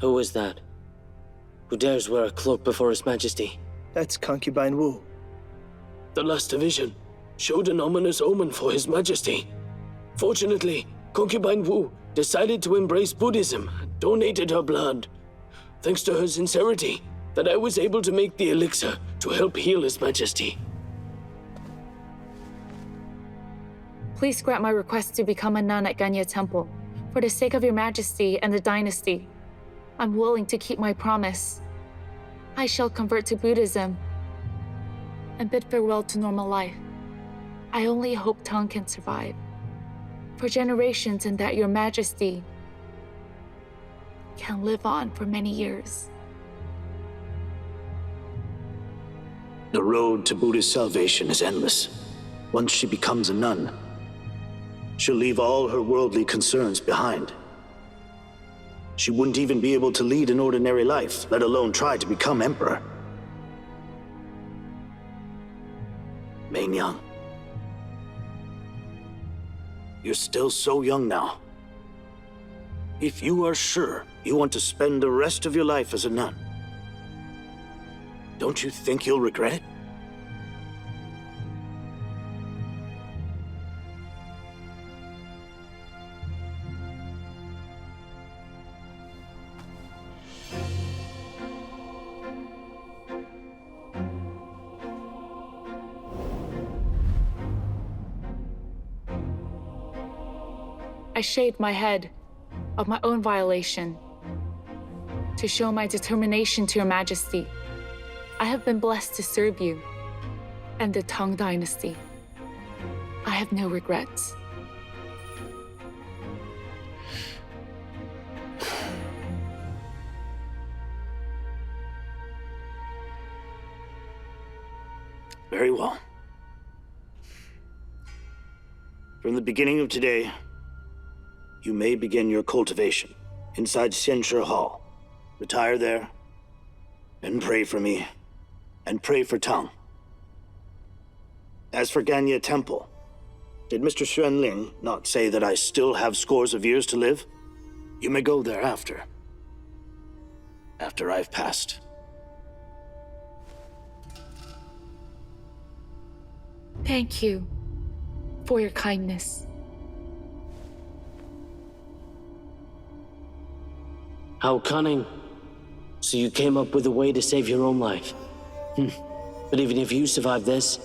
Who is that? Who dares wear a cloak before His Majesty? That's Concubine Wu. The last division showed an ominous omen for His Majesty. Fortunately, Concubine Wu decided to embrace Buddhism and donated her blood. Thanks to her sincerity, that I was able to make the elixir to help heal His Majesty. Please grant my request to become a nun at Ganya Temple. For the sake of Your Majesty and the dynasty, I'm willing to keep my promise. I shall convert to Buddhism and bid farewell to normal life. I only hope Tang can survive for generations and that Your Majesty can live on for many years. The road to Buddhist salvation is endless. Once she becomes a nun, she'll leave all her worldly concerns behind. She wouldn't even be able to lead an ordinary life, let alone try to become emperor. Mei-Nyang, you're still so young now. If you are sure you want to spend the rest of your life as a nun, don't you think you'll regret it? I shaved my head of my own violation to show my determination to Your Majesty. I have been blessed to serve you and the Tang dynasty. I have no regrets. Very well. From the beginning of today, you may begin your cultivation inside Xianshi Hall. Retire there and pray for me and pray for Tang. As for Ganya Temple, did Mr. Xuanling not say that I still have scores of years to live? You may go there after I've passed. Thank you for your kindness. How cunning. So you came up with a way to save your own life. But even if you survive this,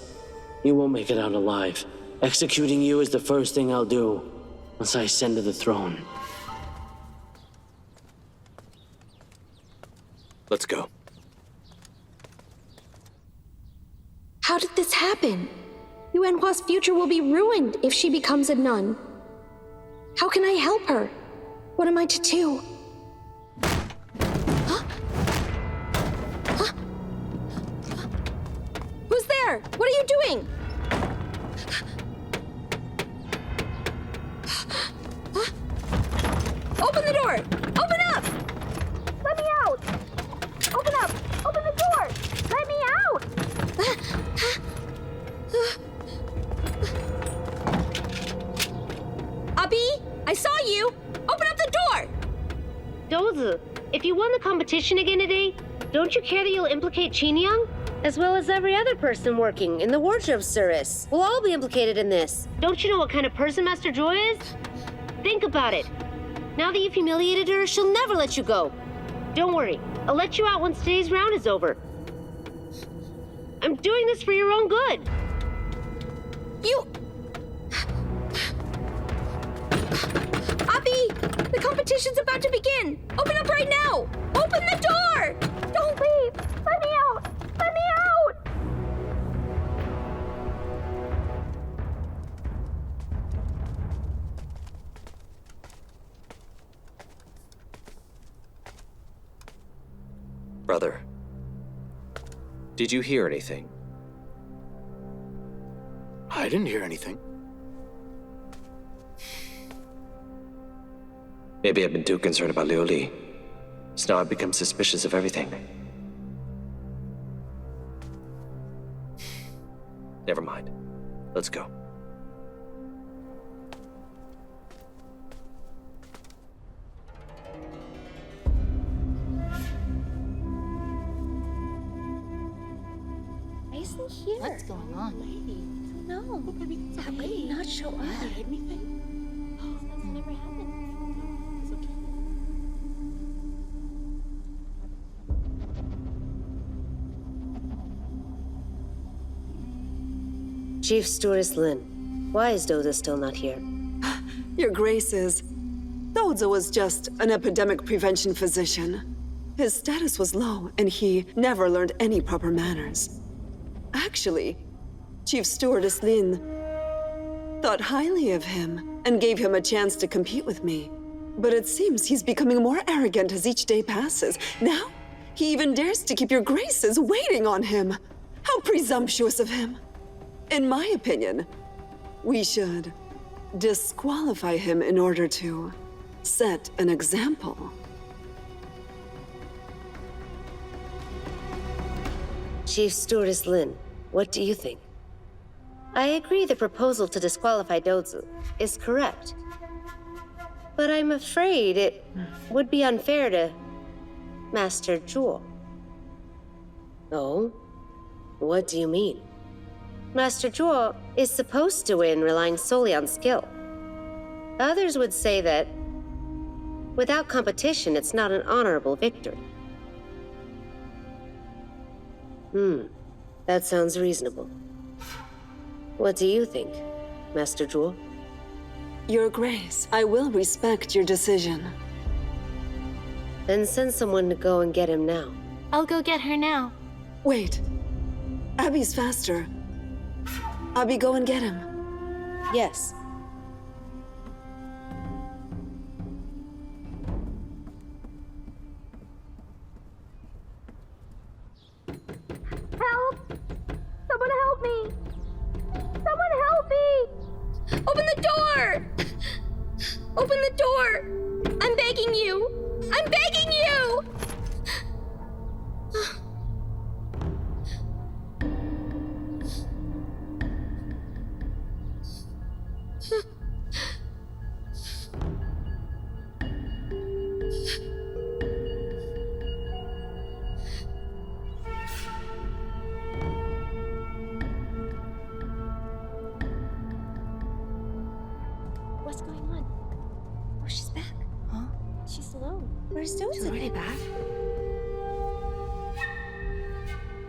you won't make it out alive. Executing you is the first thing I'll do once I ascend to the throne. Let's go. How did this happen? Yuanhua's future will be ruined if she becomes a nun. How can I help her? What am I to do? Who's there? What are you doing? Open the door! Open up! Let me out! Open up! Open the door! Let me out! Abi, I saw you! Open up the door! Dozi, if you won the competition again today, don't you care that you'll implicate Qingyang? As well as every other person working in the wardrobe service. We'll all be implicated in this. Don't you know what kind of person Master Joy is? Think about it. Now that you've humiliated her, she'll never let you go. Don't worry, I'll let you out once today's round is over. I'm doing this for your own good. You... Abi, the competition's about to begin. Open up right now. Open the door. Don't leave. Let me out. Let me out. Brother, did you hear anything? I didn't hear anything. Maybe I've been too concerned about Liu Li. So now I've become suspicious of everything. Never mind. Let's go. here? What's going on? No. How could he not show up? Chief Stewardess Lin, why is Doza still not here? Your Graces, Doza was just an epidemic prevention physician. His status was low, and he never learned any proper manners. Actually, Chief Stewardess Lin thought highly of him and gave him a chance to compete with me. But it seems he's becoming more arrogant as each day passes. Now, he even dares to keep your Graces waiting on him. How presumptuous of him. In my opinion, we should disqualify him in order to set an example. Chief Stewardess Lin, what do you think? I agree the proposal to disqualify Dozu is correct. But I'm afraid it would be unfair to Master Zhuo. Oh? What do you mean? Master Zhuo is supposed to win relying solely on skill. Others would say that without competition, it's not an honorable victory. That sounds reasonable. What do you think, Master Zhuo? Your Grace, I will respect your decision. Then send someone to go and get him now. I'll go get her now. Wait. Abby's faster. Abby, go and get him. Yes. Help! Someone help me! Someone help me! Open the door! Open the door! I'm begging you! I'm begging you! What's going on? Oh, she's back. Huh? She's alone. Where's She's Doza? already back?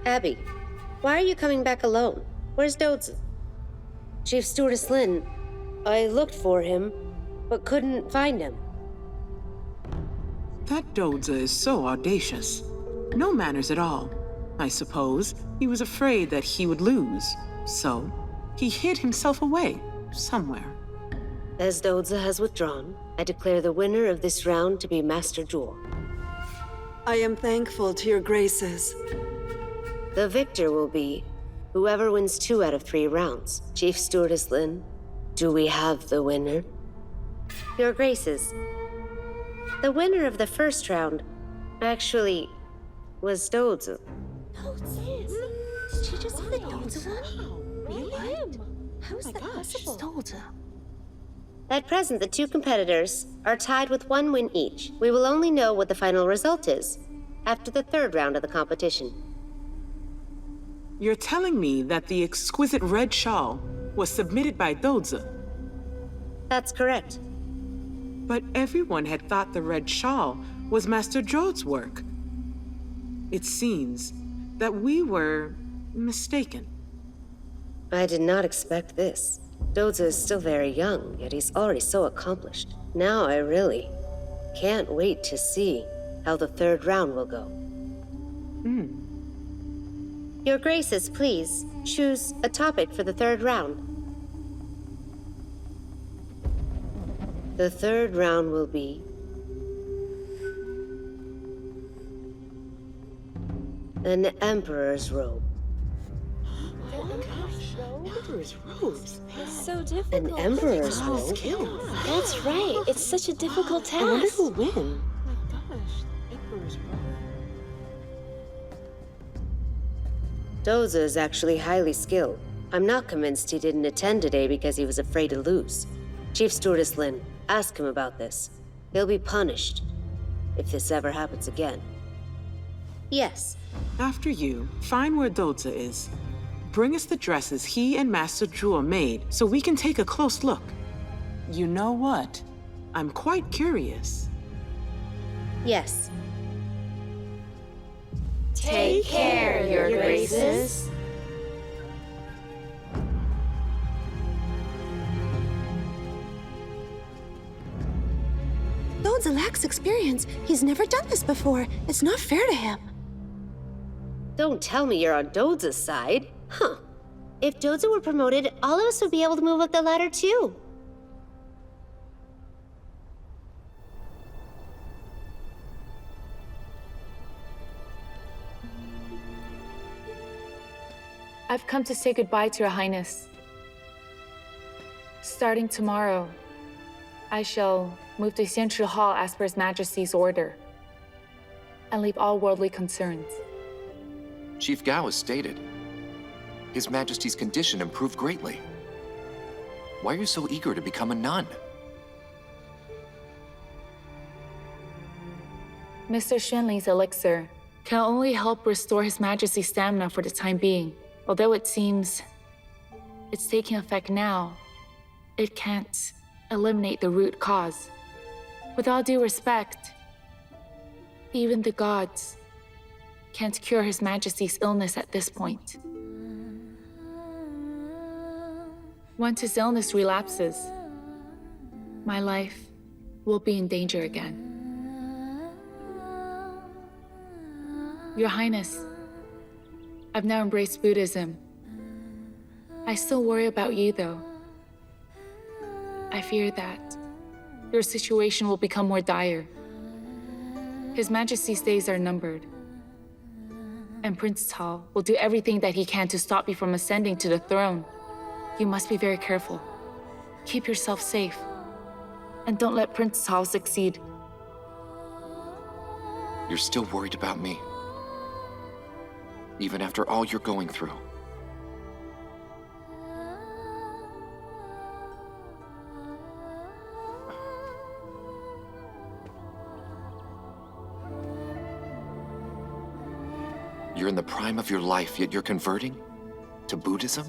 Abby, why are you coming back alone? Where's Dozu? Chief Stewardess Lin, I looked for him, but couldn't find him. That Doza is so audacious. No manners at all. I suppose he was afraid that he would lose, so he hid himself away somewhere. As Doza has withdrawn, I declare the winner of this round to be Master Zhuo. I am thankful to your Graces. The victor will be whoever wins 2 out of 3 rounds. Chief Stewardess Lin, do we have the winner? Your Graces, the winner of the first round actually was Dozu. Did she just say that Doza won? Really? How is that possible? Doza. At present, the 2 competitors are tied with 1 win each. We will only know what the final result is after the 3rd round of the competition. You're telling me that the exquisite red shawl was submitted by Doza, That's correct. but everyone had thought the red shawl was Master Zhuo's work. It seems that we were mistaken. I did not expect this. Doza is still very young, yet he's already so accomplished. Now I really can't wait to see how the 3rd round will go. Your Graces, please choose a topic for the 3rd round. The 3rd round will be an Emperor's Robe. Emperor's robes. It's so An difficult. Emperor's Robe? That's right. It's such a difficult task. I wonder who'll win. Doza is actually highly skilled. I'm not convinced he didn't attend today because he was afraid to lose. Chief Stewardess Lin, ask him about this. He'll be punished if this ever happens again. Yes. After you, find where Doza is. bring us the dresses he and Master Jewel made so we can take a close look. You know what? I'm quite curious. Yes. Take care, Your Graces. Doza lacks experience. He's never done this before. It's not fair to him. Don't tell me you're on Doza's side. Huh. If Doza were promoted, all of us would be able to move up the ladder too. I've come to say goodbye to Your Highness. Starting tomorrow, I shall move to Central Hall as per His Majesty's order and leave all worldly concerns. Chief Gao has stated, His Majesty's condition improved greatly. Why are you so eager to become a nun? Mr. Xuanling's elixir can only help restore His Majesty's stamina for the time being. Although it seems it's taking effect now, it can't eliminate the root cause. With all due respect, even the gods can't cure His Majesty's illness at this point. Once his illness relapses, my life will be in danger again. Your Highness, I've now embraced Buddhism. I still worry about you, though. I fear that your situation will become more dire. His Majesty's days are numbered, and Prince Tal will do everything that he can to stop you from ascending to the throne. You must be very careful. Keep yourself safe, and don't let Prince Tal succeed. You're still worried about me, even after all you're going through. You're in the prime of your life, yet you're converting to Buddhism?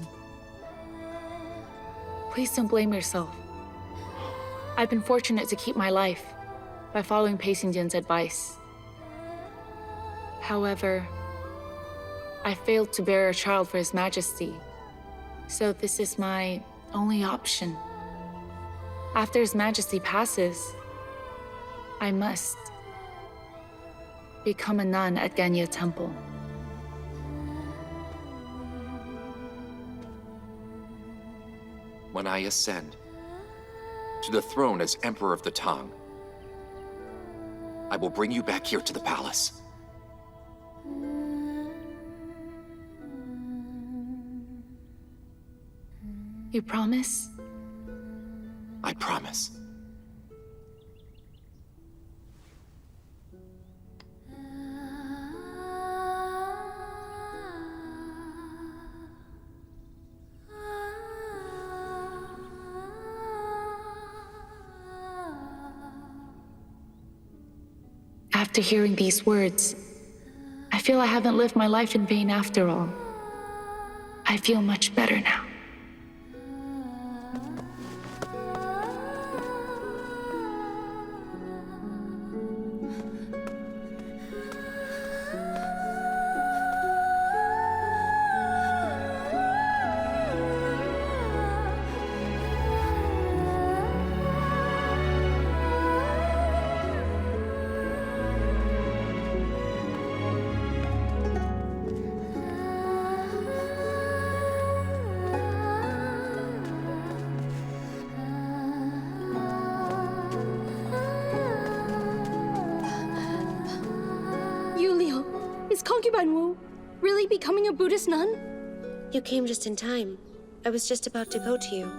Please don't blame yourself. I've been fortunate to keep my life by following Paisingjian's advice. However, I failed to bear a child for His Majesty, so this is my only option. After His Majesty passes, I must become a nun at Ganya Temple. When I ascend to the throne as Emperor of the Tang, I will bring you back here to the palace. You promise? I promise. After hearing these words, I feel I haven't lived my life in vain after all. I feel much better now. Is concubine Wu really becoming a Buddhist nun? You came just in time. I was just about to go to you.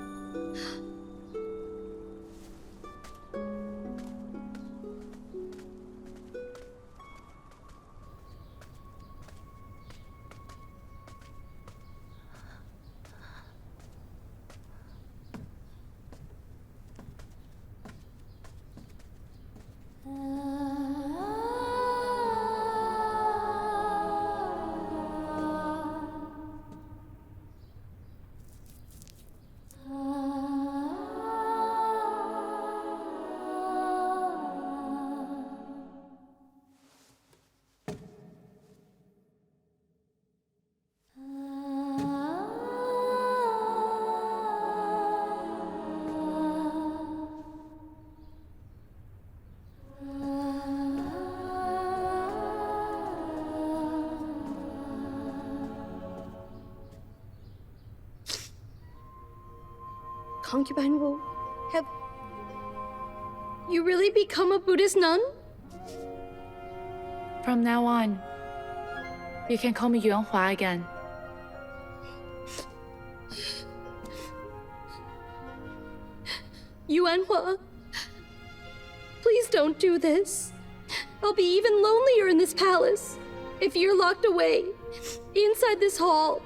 Concubine Wu, have you really become a Buddhist nun? From now on, you can call me Yuanhua again. Yuanhua, please don't do this. I'll be even lonelier in this palace if you're locked away inside this hall.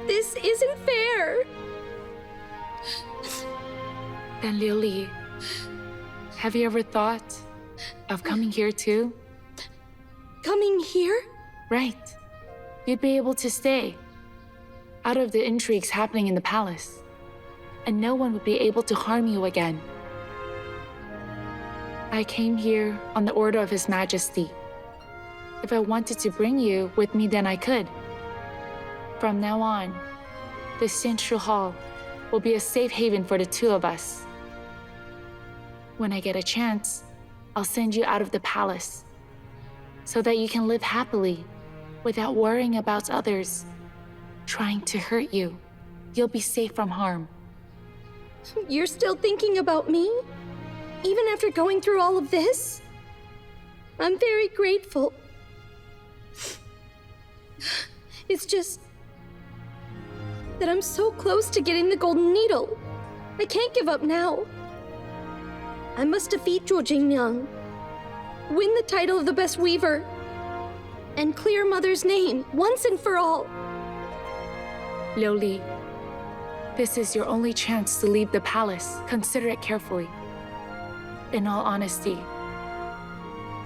This isn't fair. Then Liu Li, have you ever thought of coming here too? Coming here? Right. You'd be able to stay out of the intrigues happening in the palace, and no one would be able to harm you again. I came here on the order of His Majesty. If I wanted to bring you with me, then I could. From now on, this central hall will be a safe haven for the two of us. When I get a chance, I'll send you out of the palace so that you can live happily without worrying about others trying to hurt you. You'll be safe from harm. You're still thinking about me? Even after going through all of this? I'm very grateful. It's just that I'm so close to getting the golden needle. I can't give up now. I must defeat Zhuo Jingyang, win the title of the best weaver, and clear Mother's name once and for all. Liu Li, this is your only chance to leave the palace. Consider it carefully. In all honesty,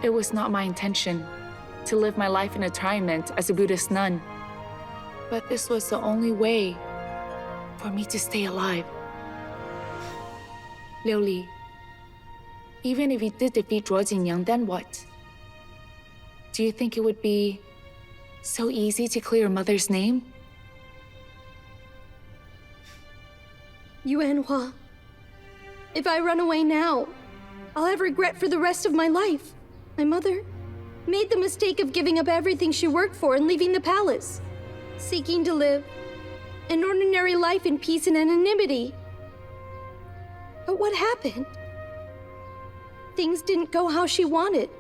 it was not my intention to live my life in retirement as a Buddhist nun. But this was the only way for me to stay alive. Liu Li, even if you did defeat Zhuo Jingyang, then what? Do you think it would be so easy to clear Mother's name? Yuanhua, if I run away now, I'll have regret for the rest of my life. My mother made the mistake of giving up everything she worked for and leaving the palace, seeking to live an ordinary life in peace and anonymity. But what happened? Things didn't go how she wanted.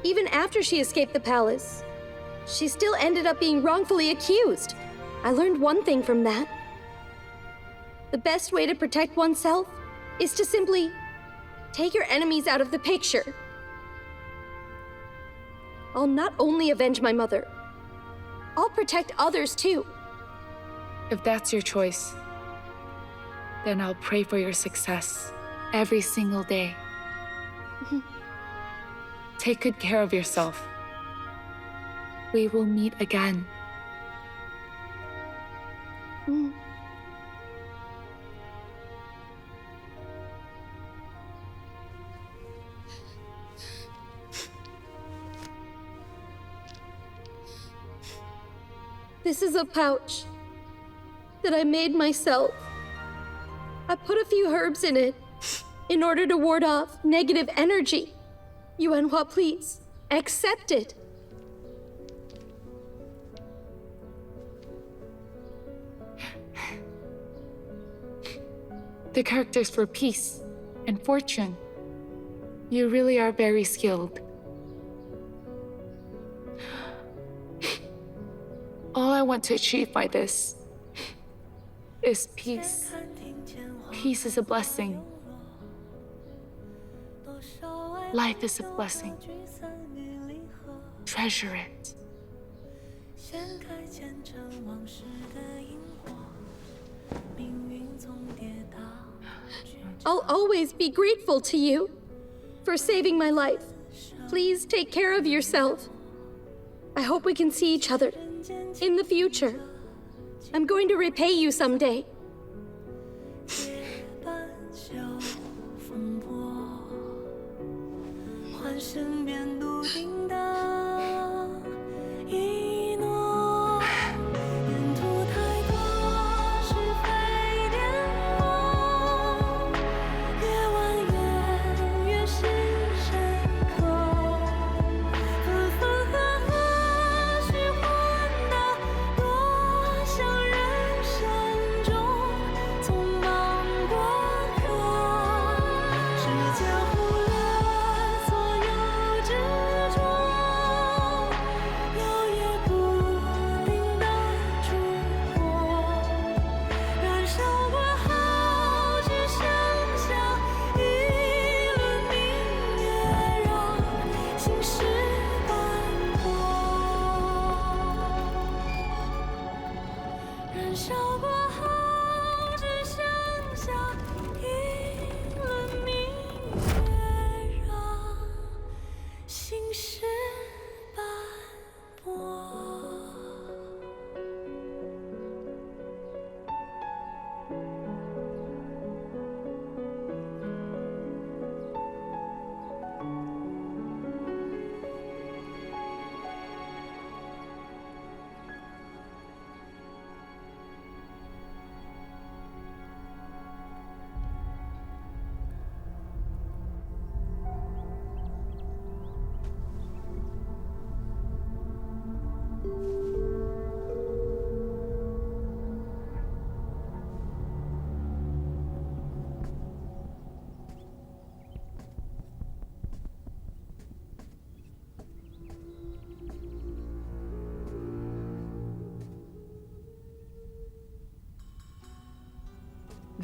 Even after she escaped the palace, she still ended up being wrongfully accused. I learned one thing from that. The best way to protect oneself is to simply take your enemies out of the picture. I'll not only avenge my mother, I'll protect others too. If that's your choice, then I'll pray for your success every single day. Take good care of yourself. We will meet again. This is a pouch that I made myself. I put a few herbs in it in order to ward off negative energy. Yuanhua, please, accept it. The characters for peace and fortune. You really are very skilled. All I want to achieve by this is peace. Peace is a blessing. Life is a blessing. Treasure it. I'll always be grateful to you for saving my life. Please take care of yourself. I hope we can see each other in the future. I'm going to repay you someday.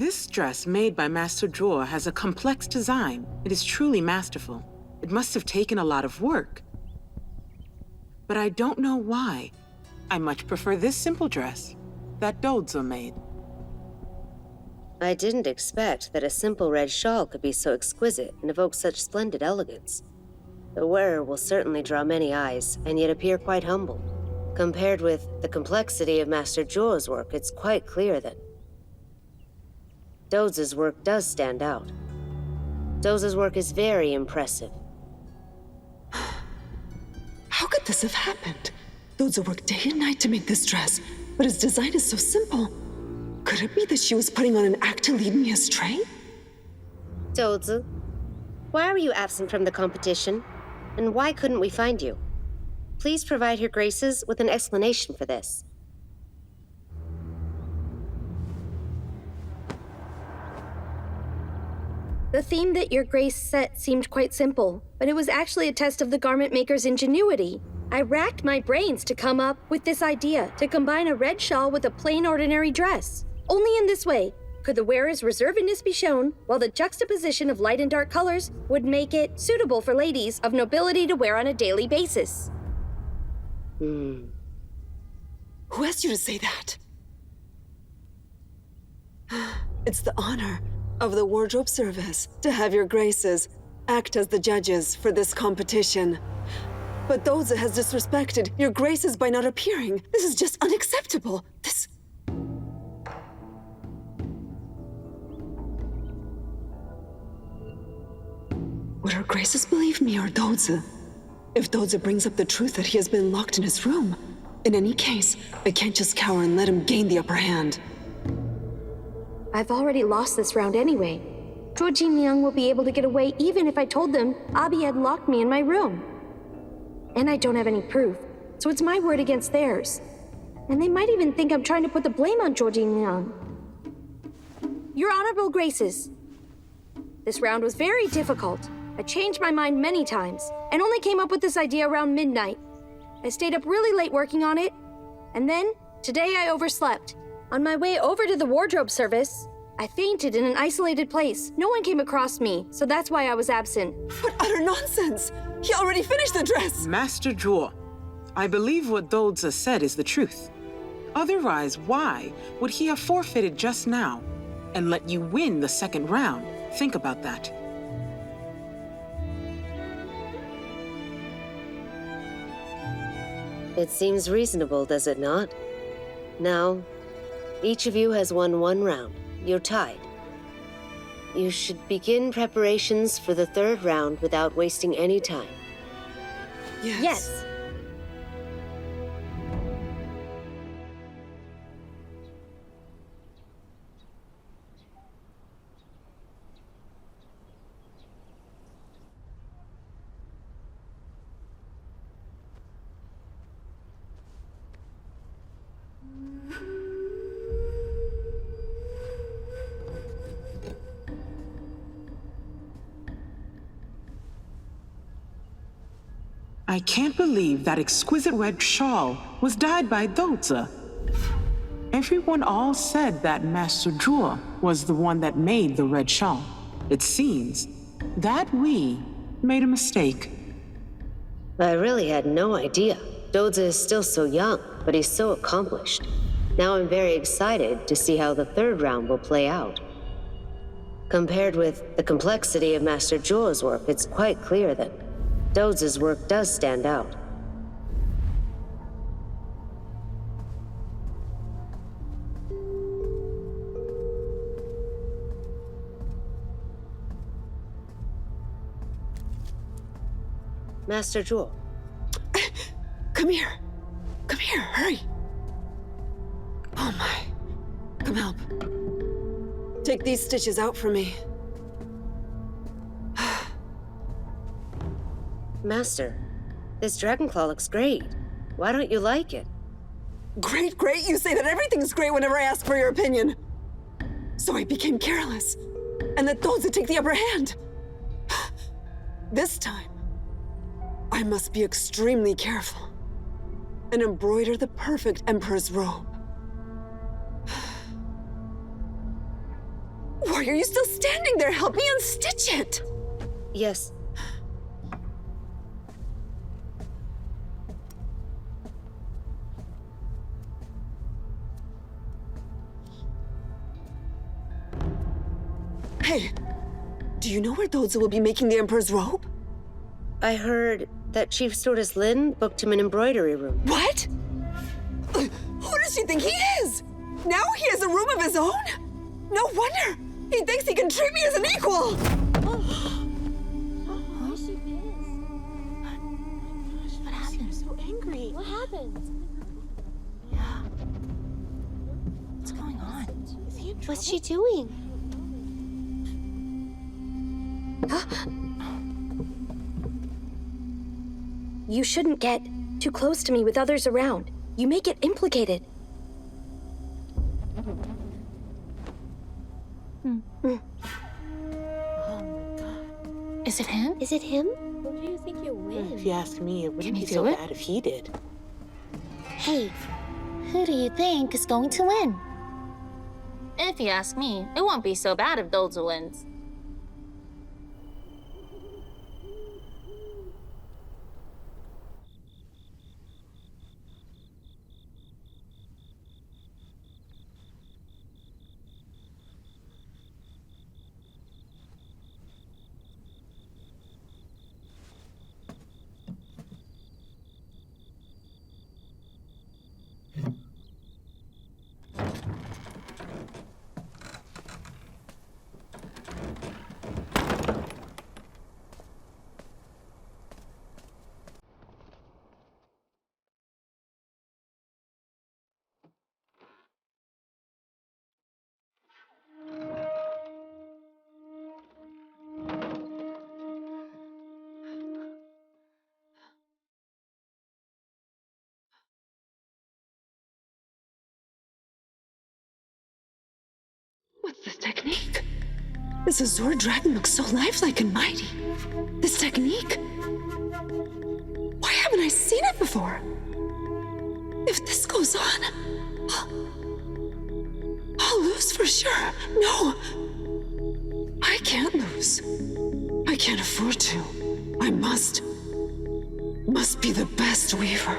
This dress made by Master Zhuo has a complex design. It is truly masterful. It must have taken a lot of work. But I don't know why. I much prefer this simple dress that Dozi made. I didn't expect that a simple red shawl could be so exquisite and evoke such splendid elegance. The wearer will certainly draw many eyes, and yet appear quite humble. Compared with the complexity of Master Zhuo's work, it's quite clear that Dozi's work does stand out. Dozi's work is very impressive. How could this have happened? Dozi worked day and night to make this dress, but his design is so simple. Could it be that she was putting on an act to lead me astray? Dozi, why were you absent from the competition? And why couldn't we find you? Please provide Her Graces with an explanation for this. The theme that Your Grace set seemed quite simple, but it was actually a test of the garment maker's ingenuity. I racked my brains to come up with this idea to combine a red shawl with a plain ordinary dress. Only in this way could the wearer's reservedness be shown, while the juxtaposition of light and dark colors would make it suitable for ladies of nobility to wear on a daily basis. Who asked you to say that? It's the honor of the wardrobe service to have Your Graces act as the judges for this competition. But Dozi has disrespected Your Graces by not appearing. This is just unacceptable. This... Would Her Graces believe me or Dozi? If Dozi brings up the truth that he has been locked in his room, in any case, I can't just cower and let him gain the upper hand. I've already lost this round anyway. Zhuo Jinliang will be able to get away even if I told them Abi had locked me in my room. And I don't have any proof, so it's my word against theirs. And they might even think I'm trying to put the blame on Zhuo Jinliang. Your Honorable Graces, this round was very difficult. I changed my mind many times, and only came up with this idea around midnight. I stayed up really late working on it, and then, today I overslept. On my way over to the wardrobe service, I fainted in an isolated place. No one came across me, so that's why I was absent. What utter nonsense! He already finished the dress! Master Zhuo, I believe what Dozi said is the truth. Otherwise, why would he have forfeited just now and let you win the second round? Think about that. It seems reasonable, does it not? Now, each of you has won one round. You're tied. You should begin preparations for the third round without wasting any time. Yes. I can't believe that exquisite red shawl was dyed by Dozi. Everyone all said that Master Zhuo was the one that made the red shawl. It seems that we made a mistake. I really had no idea. Dozi is still so young, but he's so accomplished. Now I'm very excited to see how the third round will play out. Compared with the complexity of Master Zhuo's work, it's quite clear that Dozi's work does stand out. Master Zhuo. Come here. Come here, hurry. Oh my. Come help. Take these stitches out for me. Master, this dragon claw looks great. Why don't you like it? Great, great. You say that everything's great whenever I ask for your opinion. So I became careless, and let Dozi take the upper hand. This time, I must be extremely careful and embroider the perfect Emperor's robe. Why are you still standing there? Help me unstitch it! Yes. Hey, do you know where Doza will be making the Emperor's robe? I heard that Chief Stewardess Lin booked him an embroidery room. What? Who does she think he is? Now he has a room of his own? No wonder! He thinks he can treat me as an equal! What happened? So angry. What happened? Yeah. What's going on? Is he in trouble? What's she doing? You shouldn't get too close to me with others around. You may get implicated. Is it him? Is it him? Who do you think you'll win? If you ask me, it wouldn't Can be he so do it? bad if he did. Hey, who do you think is going to win? If you ask me, it won't be so bad if Doza wins. What's this technique? This Azure dragon looks so lifelike and mighty. This technique? Why haven't I seen it before? If this goes on, I'll lose for sure. No, I can't lose. I can't afford to. I must be the best weaver.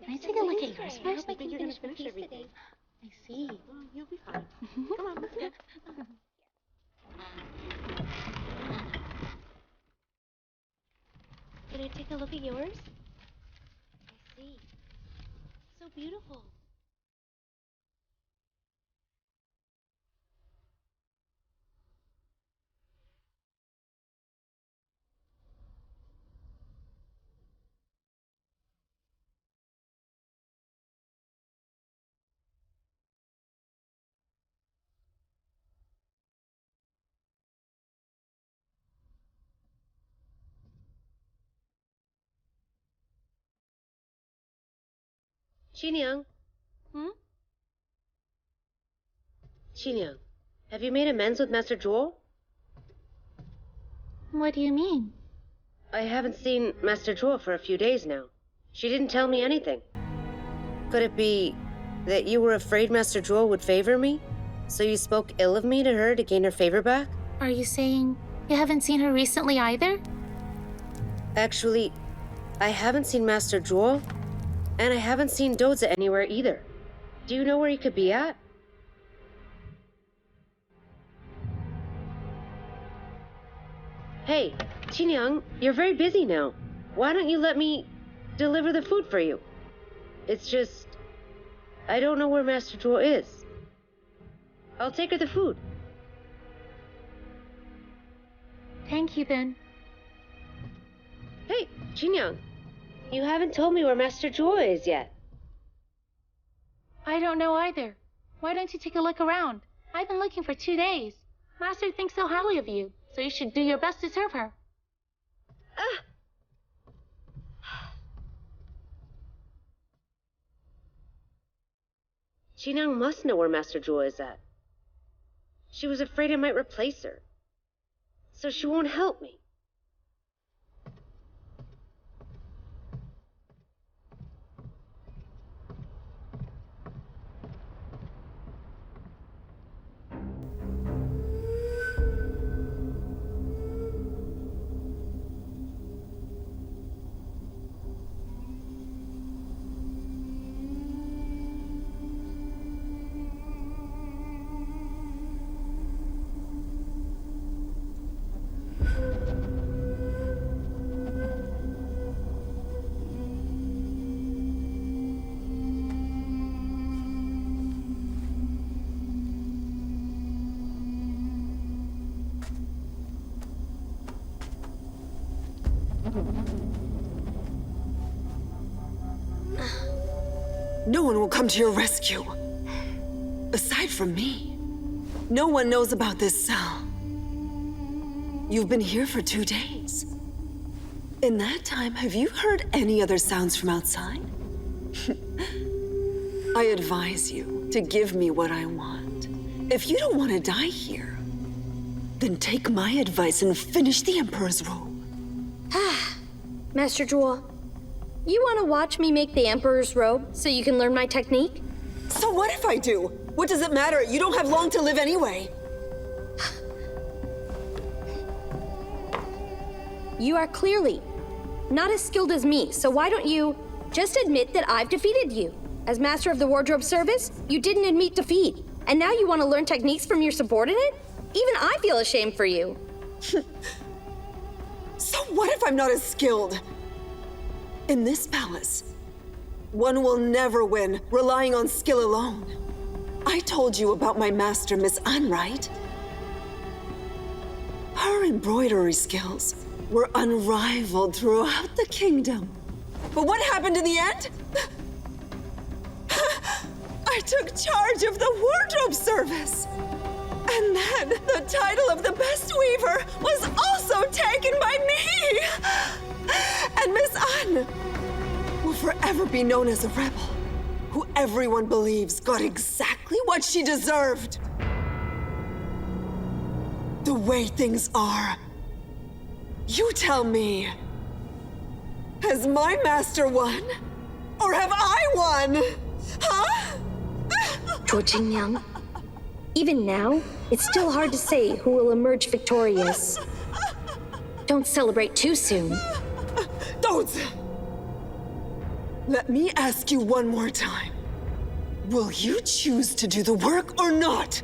Can I take a look at yours first? I hope I can finish everything. I see. You'll be fine. Come on, let's go. Can I take a look at yours? I see. So beautiful. Xinyan. Hmm? Xinyan, have you made amends with Master Jewel? What do you mean? I haven't seen Master Jewel for a few days now. She didn't tell me anything. Could it be that you were afraid Master Jewel would favor me? So you spoke ill of me to her to gain her favor back? Are you saying you haven't seen her recently either? Actually, I haven't seen Master Jewel, and I haven't seen Doza anywhere either. Do you know where he could be at? Hey, Xinyan, you're very busy now. Why don't you let me deliver the food for you? It's just, I don't know where Master Jewel is. I'll take her the food. Thank you then. Hey, Xinyan, you haven't told me where Master Jewel is yet. I don't know either. Why don't you take a look around? I've been looking for 2 days. Master thinks so highly of you, so you should do your best to serve her. Xinjiang must know where Master Jewel is at. She was afraid I might replace her. So she won't help me. No one will come to your rescue. Aside from me. No one knows about this cell. You've been here for 2 days. In that time, have you heard any other sounds from outside? I advise you to give me what I want. If you don't want to die here, then take my advice and finish the Emperor's robe. Master Jewel, you want to watch me make the Emperor's robe so you can learn my technique? So what if I do? What does it matter? You don't have long to live anyway. You are clearly not as skilled as me, so why don't you just admit that I've defeated you? As Master of the Wardrobe Service, you didn't admit defeat, and now you want to learn techniques from your subordinate? Even I feel ashamed for you. So what if I'm not as skilled? In this palace, one will never win relying on skill alone. I told you about my master, Miss An, right? Her embroidery skills were unrivaled throughout the kingdom. But what happened in the end? I took charge of the wardrobe service. And then the title of the best weaver was also taken by me. And Miss An will forever be known as a rebel who everyone believes got exactly what she deserved. The way things are, you tell me, has my master won? Or have I won? Huh? Zhuo even now, it's still hard to say who will emerge victorious. Don't celebrate too soon. Don't! Let me ask you one more time. Will you choose to do the work or not?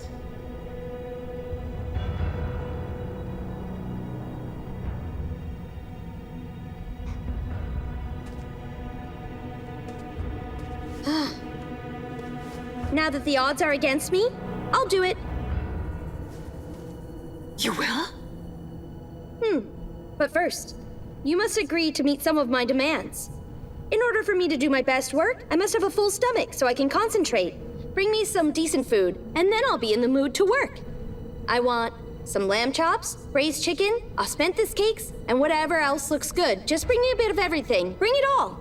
Now that the odds are against me, I'll do it. You will? But first, you must agree to meet some of my demands. In order for me to do my best work, I must have a full stomach so I can concentrate. Bring me some decent food, and then I'll be in the mood to work. I want some lamb chops, braised chicken, osmanthus cakes, and whatever else looks good. Just bring me a bit of everything. Bring it all.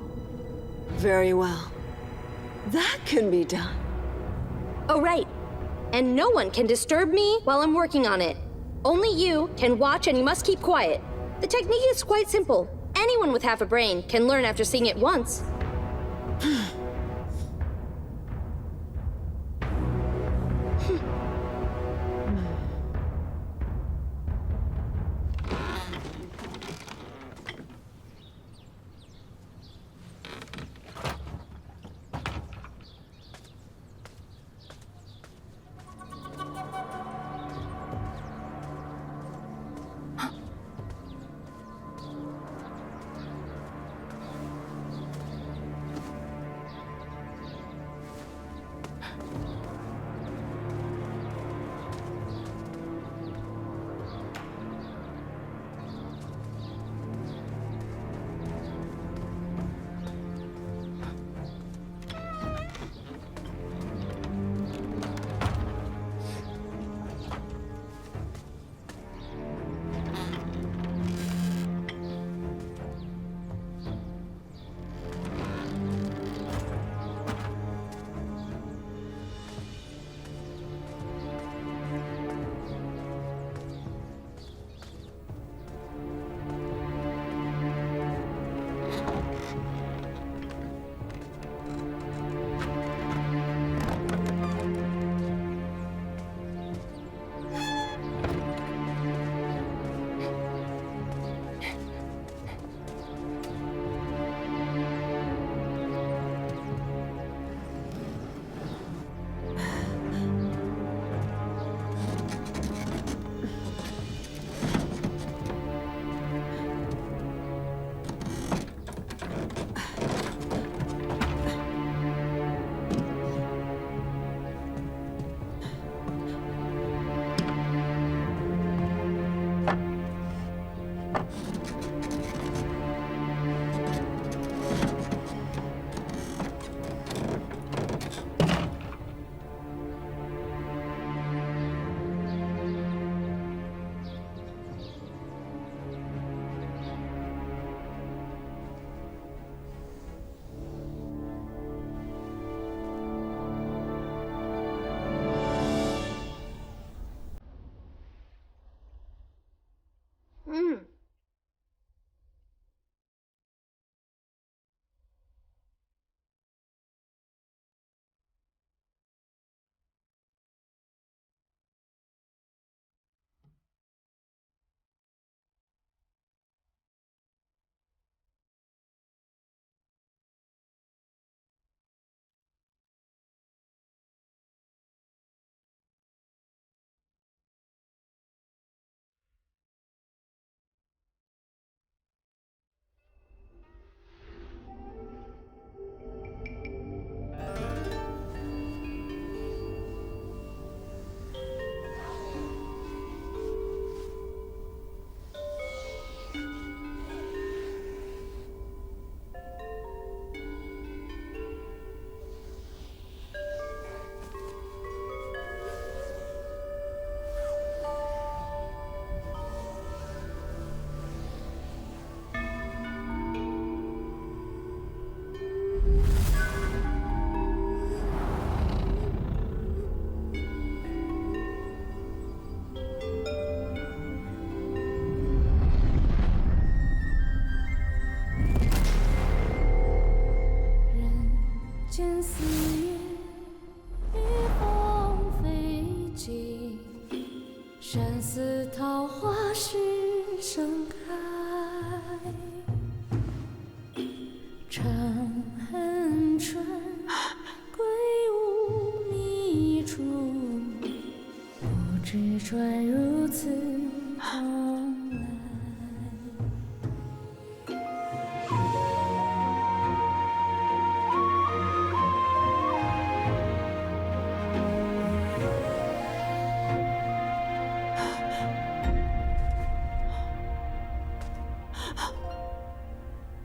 Very well. That can be done. Oh, right. And no one can disturb me while I'm working on it. Only you can watch, and you must keep quiet. The technique is quite simple. Anyone with half a brain can learn after seeing it once.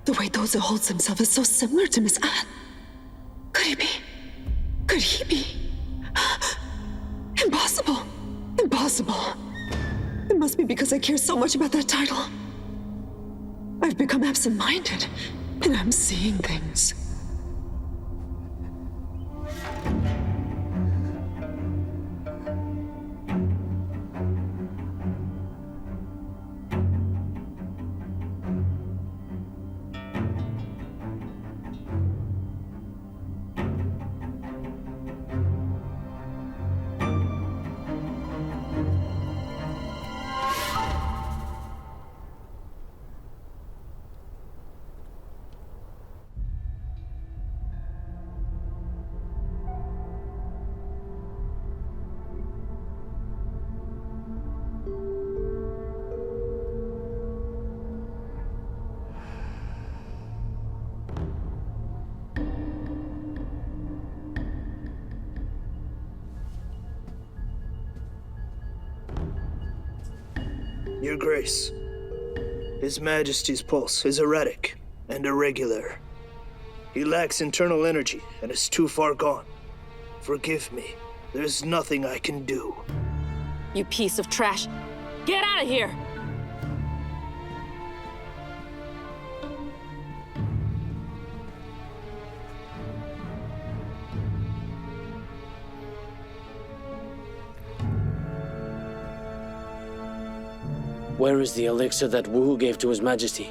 The way Doza holds himself is so similar to Miss Anne. Could he be? Could he be? Impossible. Impossible. It must be because I care so much about that title. I've become absent-minded, and I'm seeing things. Your Grace, His Majesty's pulse is erratic and irregular. He lacks internal energy and is too far gone. Forgive me. There's nothing I can do. You piece of trash. Get out of here! Where is the elixir that Wu gave to His Majesty?